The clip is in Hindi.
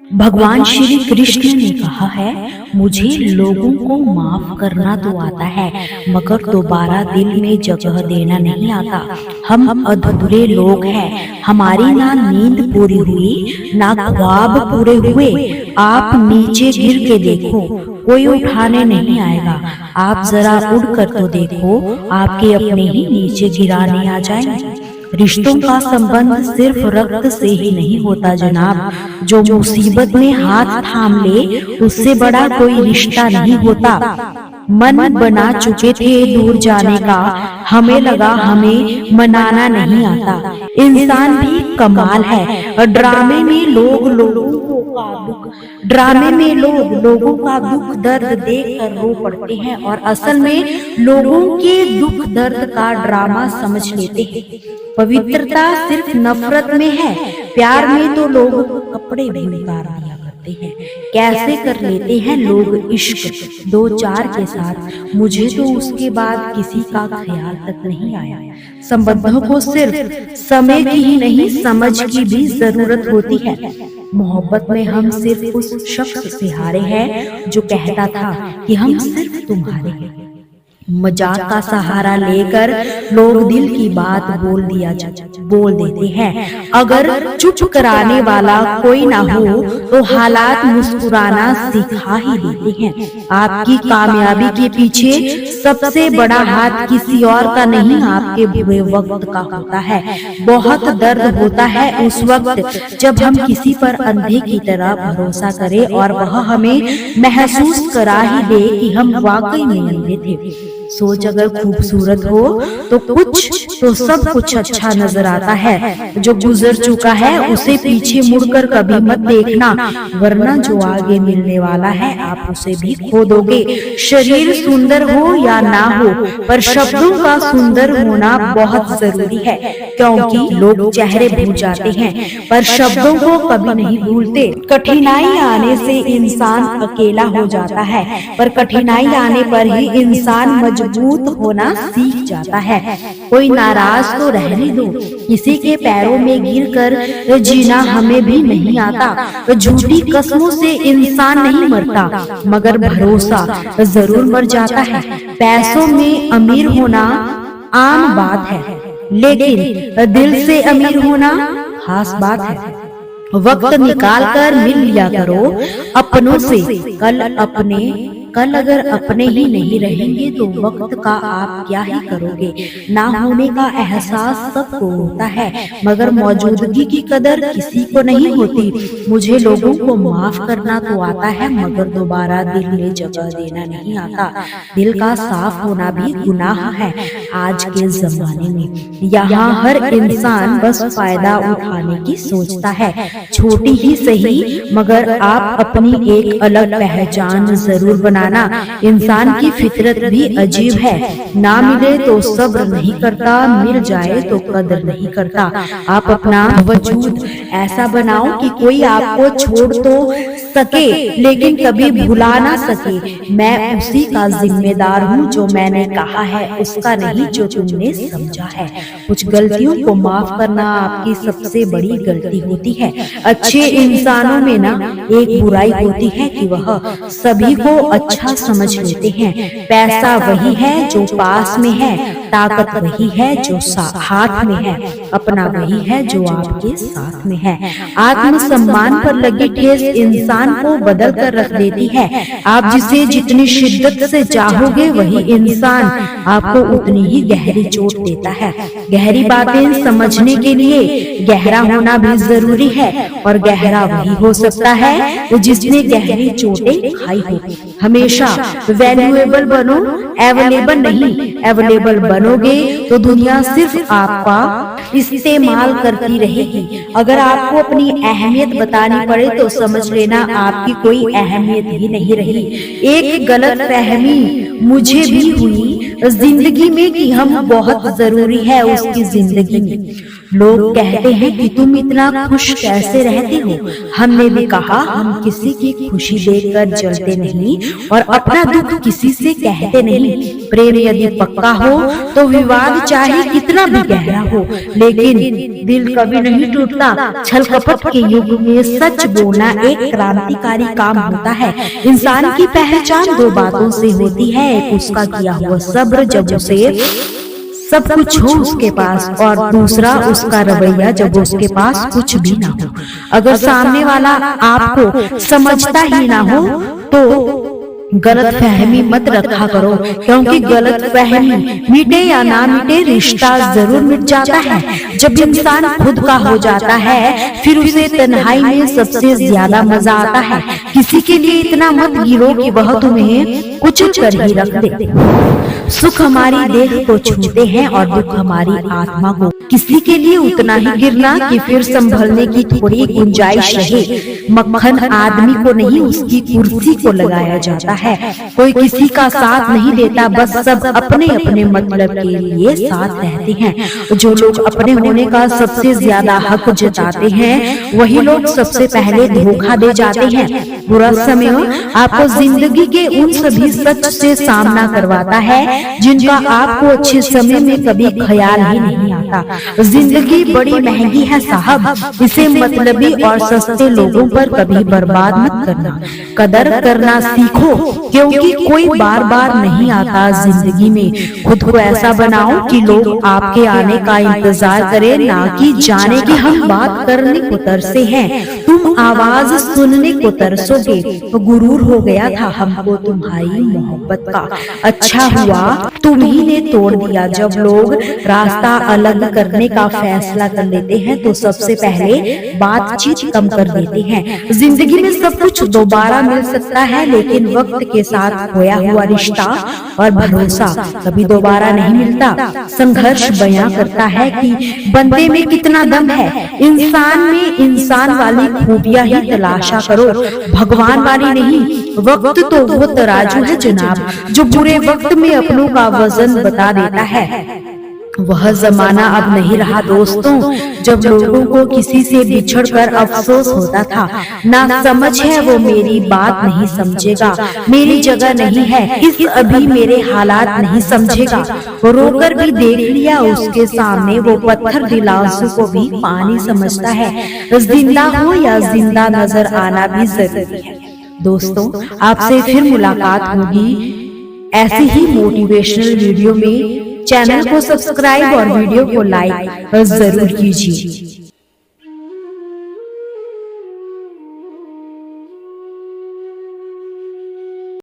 भगवान श्री कृष्ण ने कहा है, मुझे लोगों को माफ करना तो आता है, मगर दोबारा दिल में जगह देना नहीं आता। हम अधूरे लोग हैं, हमारी ना नींद पूरी हुई ना ख्वाब पूरे हुए। आप नीचे गिर के देखो, कोई उठाने नहीं आएगा। आप जरा उड़ कर तो देखो, आपके अपने ही नीचे गिराने आ जाएंगे। रिश्तों का संबंध सिर्फ रक्त से ही नहीं होता जनाब। जो मुसीबत में हाथ थाम ले, उससे बड़ा कोई रिश्ता नहीं होता। मन बना चुके थे दूर जाने का, हमें लगा हमें मनाना नहीं आता। इंसान भी कमाल है, ड्रामे में लोग लोगों का दुख दर्द देख कर रो पड़ते हैं और असल में लोगों के दुख दर्द का ड्रामा समझ लेते हैं। पवित्रता सिर्फ नफरत में है, प्यार में तो लोग कपड़े भी उतार दिया करते हैं। कैसे कर लेते हैं लोग इश्क दो चार के साथ, मुझे तो उसके बाद किसी का ख्याल तक नहीं आया। संबंधों को सिर्फ समय की ही नहीं, समझ की भी जरूरत होती है। मोहब्बत में हम सिर्फ उस शख्स से हारे हैं जो कहता था कि हम सिर्फ तुम्हारे हैं। मजाक का सहारा लेकर लोग दिल की बात बोल देते हैं। अगर चुप कराने वाला कोई ना हो तो हालात मुस्कुराना सिखा ही देते हैं। आपकी कामयाबी के पीछे सबसे बड़ा हाथ किसी और का नहीं, आपके बुरे वक्त का होता है। बहुत दर्द होता है उस वक्त जब हम किसी पर अंधे की तरह भरोसा करें और वह हमें महसूस करा ही दे कि हम वाकई में अंधे थे। सोच अगर खूबसूरत हो तो सब कुछ अच्छा नजर आता है। जो गुजर चुका है उसे पीछे मुड़कर कभी मत देखना, वरना जो आगे मिलने वाला है आप उसे भी खो दोगे। शरीर सुंदर हो या ना हो, पर शब्दों का सुंदर होना बहुत जरूरी है, क्योंकि लोग चेहरे भूल जाते हैं पर शब्दों को कभी नहीं भूलते। कठिनाई आने से इंसान अकेला हो जाता है, पर कठिनाई आने पर ही इंसान मजबूत होना सीख जाता है। कोई नाराज तो रहने दो, किसी के पैरों में गिरकर जीना हमें भी नहीं आता। झूठी कसमों से इंसान नहीं मरता, मगर भरोसा जरूर मर जाता है। पैसों में अमीर होना आम बात है, लेकिन दिल से अमीर होना खास बात है। वक्त निकाल कर मिल लिया करो अपनों से। कल अगर अपने ही नहीं रहेंगे तो वक्त का आप क्या ही करोगे। ना होने का एहसास सबको होता है, मगर मौजूदगी की कदर किसी को नहीं होती। मुझे लोगों को माफ करना तो आता है, मगर दोबारा दिल में जगह देना नहीं आता। दिल का साफ होना भी गुनाह है आज के जमाने में। यहाँ हर इंसान बस फायदा उठाने की सोचता है, छोटी ही सही, मगर आप अपनी एक अलग पहचान जरूर बनाना। इंसान की फितरत भी अजीब है, ना मिले तो सब्र नहीं करता, मिल जाए तो कदर नहीं करता। आप अपना वजूद ऐसा बनाओ कि कोई आपको छोड़ तो सके लेकिन कभी भुला ना सके। मैं उसी का जिम्मेदार हूँ जो मैंने कहा है, उसका नहीं जो तुमने समझा है। कुछ गलतियों को माफ करना आपकी सबसे बड़ी गलती होती है। अच्छे इंसानों में ना एक बुराई होती है कि वह सभी को अच्छा समझ लेते हैं। पैसा वही है जो पास में है, ताकत वही है जो हाथ में है, अपना वही है जो आपके साथ में है। आत्मसम्मान पर लगी ठेस इंसान को बदल कर रख देती है। आप जिसे जितनी शिद्दत से चाहोगे वही इंसान आपको उतनी ही गहरी चोट देता है। गहरी बातें समझने के लिए गहरा होना भी जरूरी है, और गहरा वही हो सकता है जिसने गहरी चोटें खाई हो। हमेशा वैल्यूएबल बनो, अवेलेबल नहीं। अवेलेबल बनोगे तो दुनिया सिर्फ आपका इस्तेमाल करती रहेगी। अगर आपको अपनी अहमियत बतानी पड़े तो समझ लेना आपकी कोई अहमियत ही नहीं रही। एक गलत फहमी मुझे भी हुई जिंदगी में कि हम बहुत जरूरी है उसकी जिंदगी में। लोग कहते हैं कि तुम इतना खुश कैसे रहते हो। हमने भी कहा हम किसी की खुशी देखकर जलते नहीं और अपना दुख किसी से कहते नहीं। प्रेम यदि पक्का हो तो विवाद चाहे कितना भी गहरा हो, लेकिन दिल कभी नहीं टूटता। छल कपट के युग में सच बोलना एक क्रांतिकारी काम होता है। इंसान की पहचान दो बातों से होती है, एक उसका किया हुआ सब्र जब उसे सब कुछ हो उसके पास, और दूसरा उसका रवैया जब उसके पास कुछ भी ना हो। अगर सामने वाला आपको समझता ही ना हो तो गलत फहमी मत रखा करो, क्योंकि गलत फहमी मिटे या ना मिटे रिश्ता जरूर मिट जाता है। जब इंसान खुद का हो जाता है फिर उसे तन्हाई में सबसे ज्यादा मजा आता है। किसी के लिए इतना मत गिरो कि वह तुम्हें कुछ कर ही रख दे। सुख हमारी देह को छूते हैं और दुख हमारी आत्मा को। किसी के लिए उतना ही गिरना कि फिर संभलने की थोड़ी गुंजाइश रहे। मक्खन आदमी को नहीं उसकी कुर्सी को लगाया जाता है। कोई किसी का साथ नहीं देता, बस सब अपने अपने मतलब के लिए साथ रहते हैं। जो लोग अपने होने का सबसे ज्यादा हक जताते हैं वही लोग सबसे पहले धोखा दे जाते हैं। बुरा समय आपको जिंदगी के उन सभी सच से सामना करवाता है जिनका आपको अच्छे समय में कभी ख्याल ही नहीं आता। जिंदगी बड़ी महंगी है साहब, इसे मतलबी और सस्ते लोगों पर कभी बर्बाद मत करना। कदर करना सीखो, क्योंकि कोई बार बार नहीं आता जिंदगी में। खुद को ऐसा बनाओ कि लोग आपके आने का इंतजार करें, ना कि जाने कि हम बात करने को तरसे हैं, तुम आवाज सुनने को तरसोगे। तो गुरूर हो गया था हमको तुम्हारी मोहब्बत का, अच्छा हुआ तुम्ही ने तोड़ दिया। जब लोग रास्ता अलग करने का फैसला कर लेते हैं तो सबसे पहले बातचीत कम कर देते हैं। जिंदगी में सब कुछ दोबारा मिल सकता है, लेकिन वक्त के साथ खोया हुआ रिश्ता और भरोसा कभी दोबारा नहीं मिलता। संघर्ष बयां करता है कि बंदे में कितना दम है। इंसान में इंसान वाली खूबियां ही तलाशा करो, भगवान वाली नहीं। वक्त तो वो तराजू है जनाब जो बुरे वक्त में अपनों का वजन बता देता है। वह जमाना अब नहीं रहा दोस्तों, जब लोगों को किसी से बिछड़कर अफसोस होता था। ना समझ है वो मेरी बात नहीं समझेगा, मेरी जगह नहीं है इस अभी मेरे हालात नहीं समझेगा। वो रोकर भी देख लिया उसके सामने, वो पत्थर दिल आंसू को भी पानी समझता है। जिंदा हो या जिंदा नजर आना भी जरूरी है। दोस्तों आपसे फिर मुलाकात होगी ऐसी ही मोटिवेशनल वीडियो में। चैनल को सब्सक्राइब और वीडियो को लाइक जरूर कीजिए।